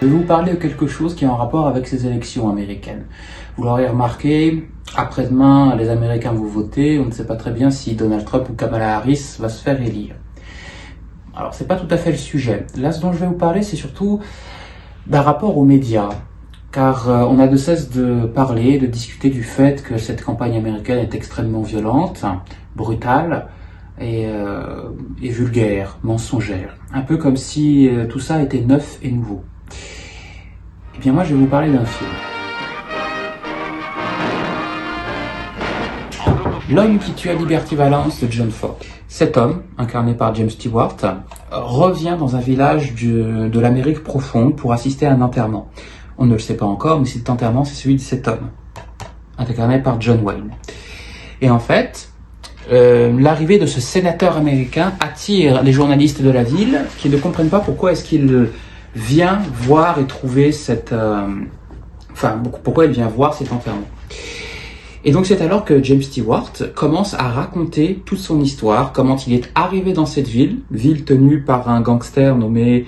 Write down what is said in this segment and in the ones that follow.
Je vais vous parler de quelque chose qui est en rapport avec ces élections américaines. Vous l'aurez remarqué, après-demain, les Américains vont voter, on ne sait pas très bien si Donald Trump ou Kamala Harris va se faire élire. Alors, c'est pas tout à fait le sujet. Là, ce dont je vais vous parler, c'est surtout d'un rapport aux médias. Car on a de cesse de parler, de discuter du fait que cette campagne américaine est extrêmement violente, brutale et vulgaire, mensongère. Un peu comme si tout ça était neuf et nouveau. Eh bien moi je vais vous parler d'un film. L'homme qui tua Liberty Valance de John Ford. Cet homme, incarné par James Stewart, revient dans un village de l'Amérique profonde pour assister à un enterrement. On ne le sait pas encore, mais cet enterrement, c'est celui de cet homme, incarné par John Wayne. Et en fait, l'arrivée de ce sénateur américain attire les journalistes de la ville qui ne comprennent pas pourquoi est-ce qu'il vient voir et trouver pourquoi il vient voir cet enterrement. Et donc c'est alors que James Stewart commence à raconter toute son histoire, comment il est arrivé dans cette ville tenue par un gangster nommé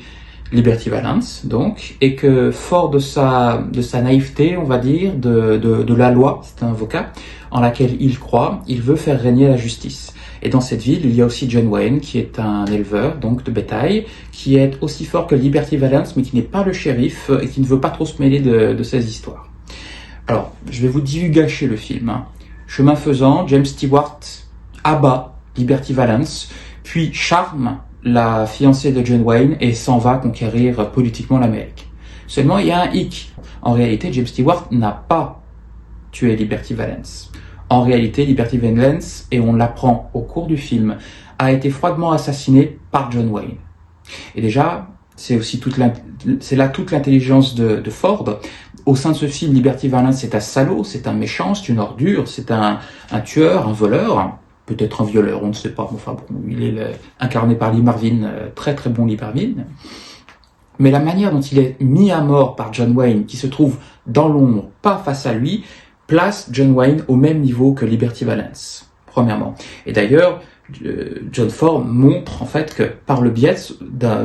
Liberty Valance, donc, et que fort de sa naïveté, on va dire, de la loi, c'est un avocat, en laquelle il croit, il veut faire régner la justice. Et dans cette ville, il y a aussi John Wayne, qui est un éleveur, donc, de bétail, qui est aussi fort que Liberty Valance, mais qui n'est pas le shérif, et qui ne veut pas trop se mêler de ces histoires. Alors, je vais vous divulgacher le film. Chemin faisant, James Stewart abat Liberty Valance, puis charme la fiancée de John Wayne et s'en va conquérir politiquement l'Amérique. Seulement, il y a un hic. En réalité, James Stewart n'a pas tué Liberty Valance. En réalité, Liberty Valance, et on l'apprend au cours du film, a été froidement assassiné par John Wayne. Et déjà, c'est là toute l'intelligence de Ford. Au sein de ce film, Liberty Valance, c'est un salaud, c'est un méchant, c'est une ordure, c'est un tueur, un voleur, peut-être un violeur, on ne sait pas. Enfin bon, il est incarné par Lee Marvin, très très bon Lee Marvin. Mais la manière dont il est mis à mort par John Wayne, qui se trouve dans l'ombre, pas face à lui, place John Wayne au même niveau que Liberty Valance, premièrement. Et d'ailleurs, John Ford montre en fait que par le biais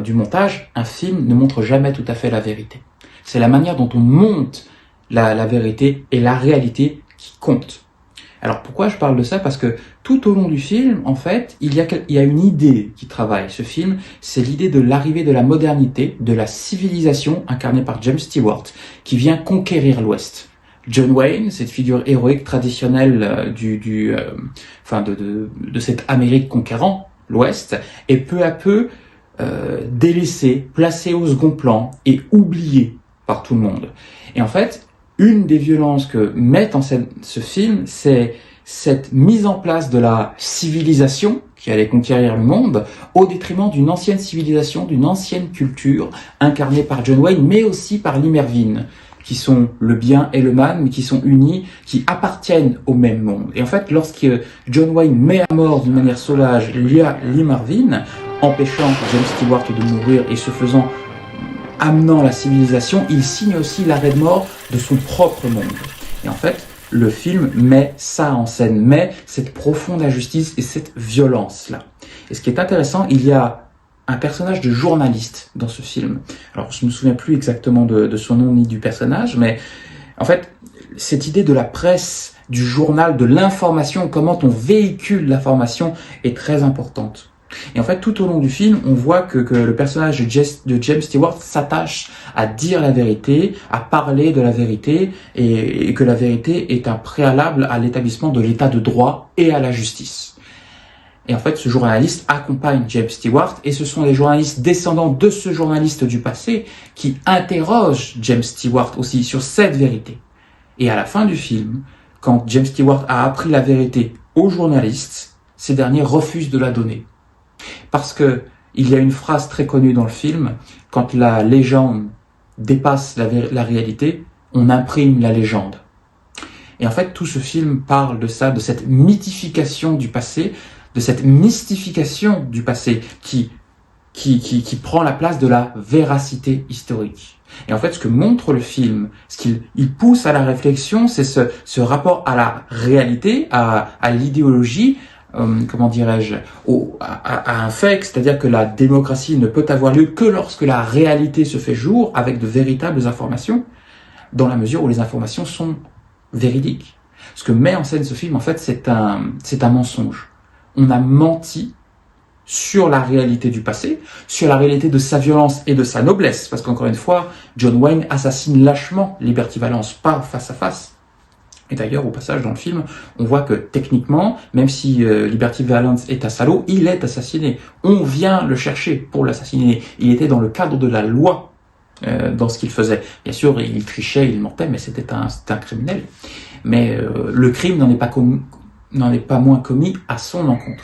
du montage, un film ne montre jamais tout à fait la vérité. C'est la manière dont on monte la vérité et la réalité qui compte. Alors pourquoi je parle de ça? Parce que tout au long du film, en fait, il y a une idée qui travaille. Ce film, c'est l'idée de l'arrivée de la modernité, de la civilisation incarnée par James Stewart, qui vient conquérir l'Ouest. John Wayne, cette figure héroïque traditionnelle de cette Amérique conquérant l'Ouest, est peu à peu délaissé, placé au second plan et oublié par tout le monde. Et en fait, une des violences que met en scène ce film, c'est cette mise en place de la civilisation qui allait conquérir le monde au détriment d'une ancienne civilisation, d'une ancienne culture incarnée par John Wayne, mais aussi par Lee Marvin, qui sont le bien et le mal, mais qui sont unis, qui appartiennent au même monde. Et en fait, lorsque John Wayne met à mort d'une manière sauvage Lee Marvin, empêchant James Stewart de mourir et amenant la civilisation, il signe aussi l'arrêt de mort de son propre monde. Et en fait, le film met ça en scène, met cette profonde injustice et cette violence-là. Et ce qui est intéressant, il y a un personnage de journaliste dans ce film. Alors, je ne me souviens plus exactement de son nom ni du personnage, mais en fait, cette idée de la presse, du journal, de l'information, comment on véhicule l'information est très importante. Et en fait, tout au long du film, on voit que le personnage de James Stewart s'attache à dire la vérité, à parler de la vérité, et que la vérité est un préalable à l'établissement de l'état de droit et à la justice. Et en fait, ce journaliste accompagne James Stewart, et ce sont les journalistes descendants de ce journaliste du passé qui interrogent James Stewart aussi sur cette vérité. Et à la fin du film, quand James Stewart a appris la vérité aux journalistes, ces derniers refusent de la donner. Parce que il y a une phrase très connue dans le film, quand la légende dépasse la réalité, on imprime la légende. Et en fait, tout ce film parle de ça, de cette mythification du passé, de cette mystification du passé qui prend la place de la véracité historique. Et en fait, ce que montre le film, ce qu'il pousse à la réflexion, c'est ce rapport à la réalité, à l'idéologie, comment dirais-je, à un fait, c'est-à-dire que la démocratie ne peut avoir lieu que lorsque la réalité se fait jour avec de véritables informations, dans la mesure où les informations sont véridiques. Ce que met en scène ce film, en fait, c'est un mensonge. On a menti sur la réalité du passé, sur la réalité de sa violence et de sa noblesse, parce qu'encore une fois, John Wayne assassine lâchement Liberty Valance, pas face à face. Et d'ailleurs, au passage dans le film, on voit que techniquement, même si Liberty Valance est un salaud, il est assassiné. On vient le chercher pour l'assassiner. Il était dans le cadre de la loi dans ce qu'il faisait. Bien sûr, il trichait, il mentait, mais c'était un criminel. Mais le crime n'en est pas moins commis à son encontre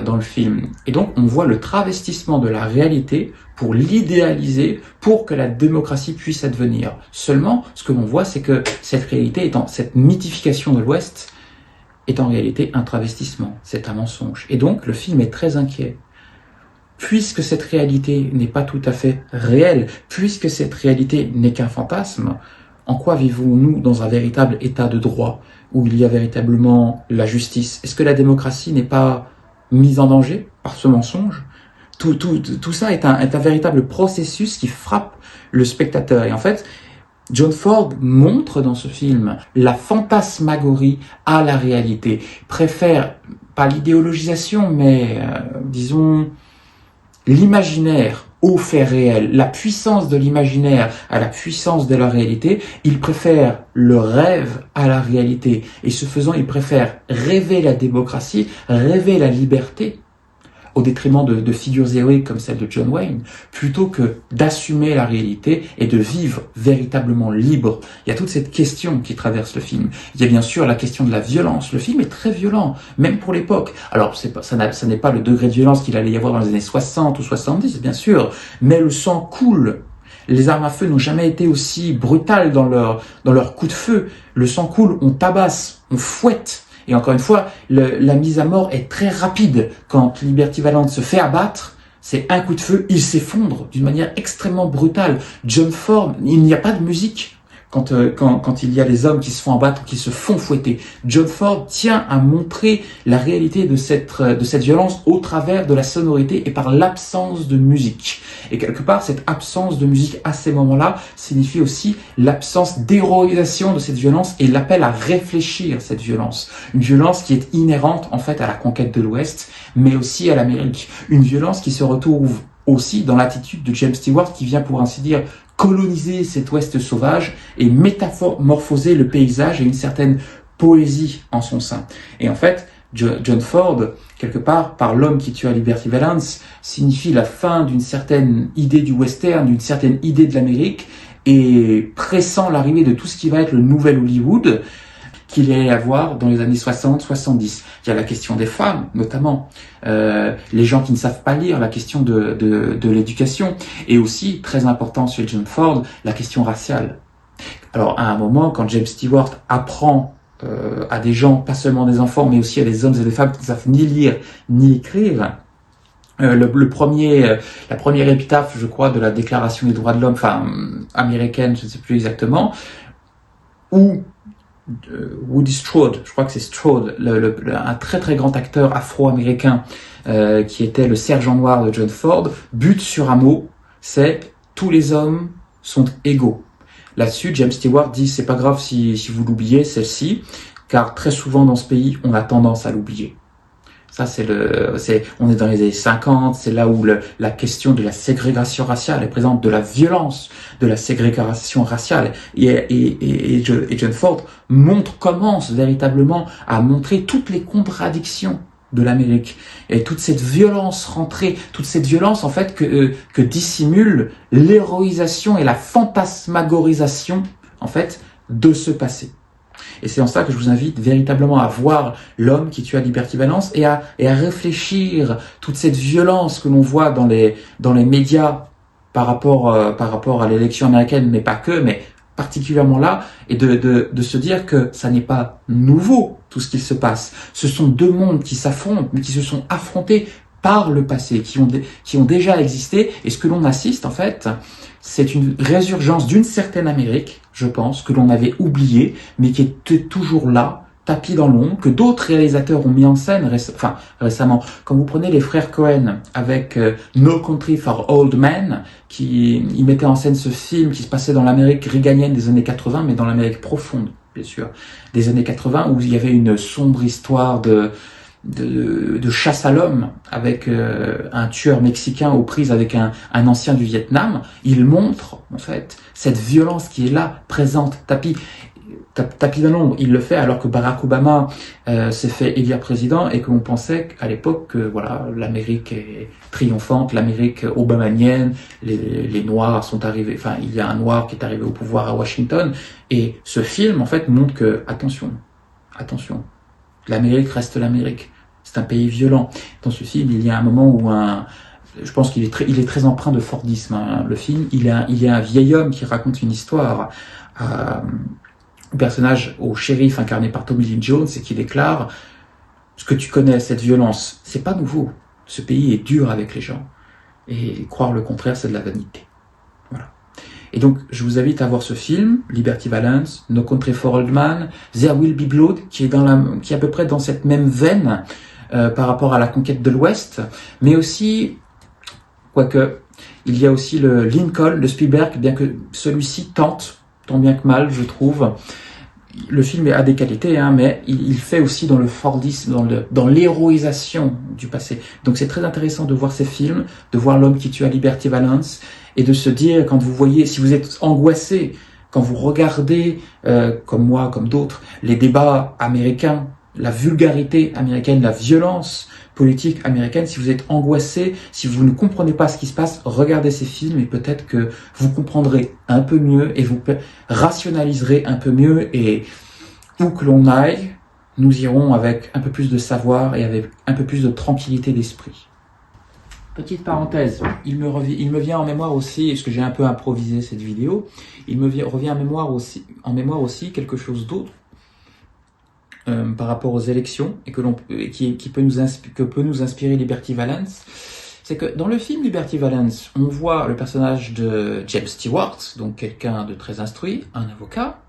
dans le film. Et donc, on voit le travestissement de la réalité pour l'idéaliser, pour que la démocratie puisse advenir. Seulement, ce que l'on voit, c'est que cette réalité, cette mythification de l'Ouest, est en réalité un travestissement, c'est un mensonge. Et donc, le film est très inquiet. Puisque cette réalité n'est pas tout à fait réelle, puisque cette réalité n'est qu'un fantasme, en quoi vivons-nous dans un véritable état de droit, où il y a véritablement la justice? Est-ce que la démocratie n'est pas mise en danger par ce mensonge? Tout ça est un véritable processus qui frappe le spectateur. Et en fait, John Ford montre dans ce film la fantasmagorie à la réalité. Il préfère, pas l'idéologisation, mais disons l'imaginaire au fait réel, la puissance de l'imaginaire à la puissance de la réalité. Il préfère le rêve à la réalité. Et ce faisant, il préfère rêver la démocratie, rêver la liberté, au détriment de figures héroïques comme celle de John Wayne, plutôt que d'assumer la réalité et de vivre véritablement libre. Il y a toute cette question qui traverse le film. Il y a bien sûr la question de la violence. Le film est très violent, même pour l'époque. Alors, ça n'est pas le degré de violence qu'il allait y avoir dans les années 60 ou 70, bien sûr, mais le sang coule. Les armes à feu n'ont jamais été aussi brutales dans leur coup de feu. Le sang coule, on tabasse, on fouette. Et encore une fois, la mise à mort est très rapide. Quand Liberty Valance se fait abattre, c'est un coup de feu, il s'effondre d'une manière extrêmement brutale. John Ford, il n'y a pas de musique quand il y a des hommes qui se font abattre ou qui se font fouetter. John Ford tient à montrer la réalité de cette violence au travers de la sonorité et par l'absence de musique. Et quelque part, cette absence de musique à ces moments-là signifie aussi l'absence d'héroïsation de cette violence et l'appel à réfléchir cette violence. Une violence qui est inhérente en fait à la conquête de l'Ouest, mais aussi à l'Amérique. Une violence qui se retrouve aussi dans l'attitude de James Stewart qui vient pour ainsi dire coloniser cet Ouest sauvage et métamorphoser le paysage et une certaine poésie en son sein. Et en fait, John Ford, quelque part, par l'homme qui tua Liberty Valance, signifie la fin d'une certaine idée du western, d'une certaine idée de l'Amérique, et pressant l'arrivée de tout ce qui va être le nouvel Hollywood, qu'il y allait avoir dans les années 60-70. Il y a la question des femmes, notamment, les gens qui ne savent pas lire, la question de l'éducation, et aussi, très important chez John Ford, la question raciale. Alors, à un moment, quand James Stewart apprend à des gens, pas seulement des enfants, mais aussi à des hommes et des femmes qui ne savent ni lire ni écrire, la première épitaphe, je crois, de la Déclaration des droits de l'homme, américaine, je ne sais plus exactement, où Woody Strode, je crois que c'est Strode, un très très grand acteur afro-américain qui était le sergent noir de John Ford, bute sur un mot, c'est « tous les hommes sont égaux ». Là-dessus, James Stewart dit « c'est pas grave si vous l'oubliez, celle-ci, car très souvent dans ce pays, on a tendance à l'oublier ». Ça, on est dans les années 50, c'est là où la question de la ségrégation raciale est présente, de la violence de la ségrégation raciale. Et John Ford commence véritablement à montrer toutes les contradictions de l'Amérique et toute cette violence rentrée, toute cette violence en fait que dissimule l'héroïsation et la fantasmagorisation en fait de ce passé. Et c'est en ça que je vous invite véritablement à voir l'homme qui tua Liberty Valance et à réfléchir toute cette violence que l'on voit dans les médias par rapport à l'élection américaine, mais pas que, mais particulièrement là, et de se dire que ça n'est pas nouveau tout ce qui se passe. Ce sont deux mondes qui s'affrontent, mais qui se sont affrontés par le passé, qui ont déjà existé. Et ce que l'on assiste en fait, c'est une résurgence d'une certaine Amérique, je pense, que l'on avait oubliée, mais qui était toujours là, tapis dans l'ombre, que d'autres réalisateurs ont mis en scène récemment. Quand vous prenez les frères Cohen avec No Country for Old Men, ils mettaient en scène ce film qui se passait dans l'Amérique réganienne des années 80, mais dans l'Amérique profonde, bien sûr, des années 80, où il y avait une sombre histoire de chasse à l'homme avec un tueur mexicain aux prises avec un ancien du Vietnam. Il montre en fait cette violence qui est là, présente, tapis dans l'ombre. Il le fait alors que Barack Obama s'est fait élire président et qu'on pensait à l'époque que voilà, l'Amérique est triomphante, l'Amérique obamanienne, les Noirs sont arrivés, enfin il y a un Noir qui est arrivé au pouvoir à Washington, et ce film en fait montre que attention, l'Amérique reste l'Amérique. C'est un pays violent. Dans ce film, il y a un moment où je pense qu'il est très empreint de Fordisme, hein, le film. Il y a un vieil homme qui raconte une histoire au personnage, au shérif incarné par Tommy Lee Jones, et qui déclare: ce que tu connais, cette violence, c'est pas nouveau. Ce pays est dur avec les gens. Et croire le contraire, c'est de la vanité. Voilà. Et donc, je vous invite à voir ce film, Liberty Valance, No Country for Old Men, There Will Be Blood, qui est à peu près dans cette même veine par rapport à la conquête de l'Ouest, mais aussi, quoique, il y a aussi le Lincoln de Spielberg, bien que celui-ci tente, tant bien que mal, je trouve. Le film a des qualités, hein, mais il fait aussi dans le Fordisme, dans l'héroïsation du passé. Donc c'est très intéressant de voir ces films, de voir L'homme qui tue à Liberty Valance, et de se dire, quand vous voyez, si vous êtes angoissé, quand vous regardez, comme moi, comme d'autres, les débats américains, la vulgarité américaine, la violence politique américaine, si vous êtes angoissé, si vous ne comprenez pas ce qui se passe, regardez ces films et peut-être que vous comprendrez un peu mieux et vous rationaliserez un peu mieux, et où que l'on aille, nous irons avec un peu plus de savoir et avec un peu plus de tranquillité d'esprit. Petite parenthèse, il me vient en mémoire aussi, parce que j'ai un peu improvisé cette vidéo, il me revient en mémoire aussi quelque chose d'autre par rapport aux élections, et qui peut nous inspirer Liberty Valance. C'est que dans le film Liberty Valance, on voit le personnage de James Stewart, donc quelqu'un de très instruit, un avocat,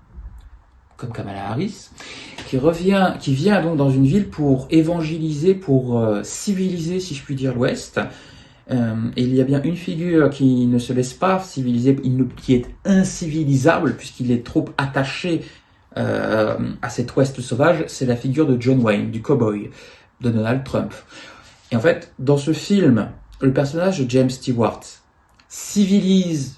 comme Kamala Harris, qui vient donc dans une ville pour évangéliser, pour civiliser, si je puis dire, l'Ouest. Et il y a bien une figure qui ne se laisse pas civiliser, qui est incivilisable, puisqu'il est trop attaché à cet Ouest sauvage, c'est la figure de John Wayne, du cowboy, de Donald Trump. Et en fait, dans ce film, le personnage de James Stewart civilise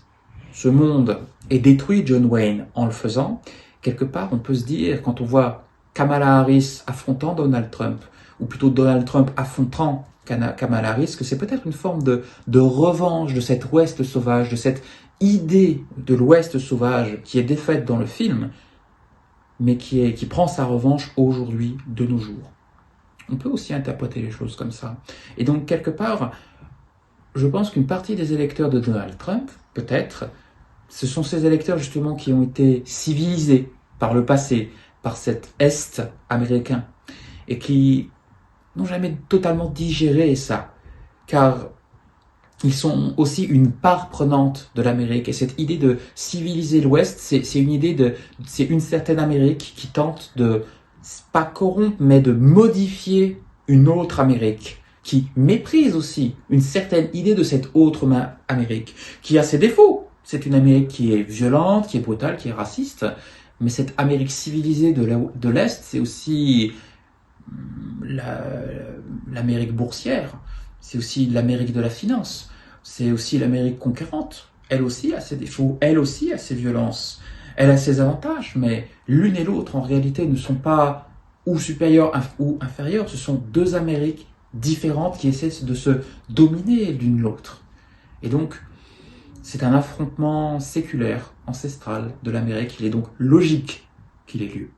ce monde et détruit John Wayne en le faisant. Quelque part, on peut se dire, quand on voit Kamala Harris affrontant Donald Trump, ou plutôt Donald Trump affrontant Kamala Harris, que c'est peut-être une forme de revanche de cet Ouest sauvage, de cette idée de l'Ouest sauvage qui est défaite dans le film, mais qui prend sa revanche aujourd'hui, de nos jours. On peut aussi interpréter les choses comme ça. Et donc, quelque part, je pense qu'une partie des électeurs de Donald Trump, peut-être, ce sont ces électeurs justement qui ont été civilisés par le passé, par cet Est américain, et qui n'ont jamais totalement digéré ça, car ils sont aussi une part prenante de l'Amérique. Et cette idée de civiliser l'Ouest, c'est une certaine Amérique qui tente de, pas corrompre, mais de modifier une autre Amérique, qui méprise aussi une certaine idée de cette autre Amérique, qui a ses défauts. C'est une Amérique qui est violente, qui est brutale, qui est raciste, mais cette Amérique civilisée de l'Est, c'est aussi l'Amérique boursière, c'est aussi l'Amérique de la finance, c'est aussi l'Amérique conquérante. Elle aussi a ses défauts, elle aussi a ses violences, elle a ses avantages, mais l'une et l'autre en réalité ne sont pas ou supérieures ou inférieures, ce sont deux Amériques différentes qui essaient de se dominer l'une l'autre. Et donc, c'est un affrontement séculaire, ancestral de l'Amérique, il est donc logique qu'il ait lieu.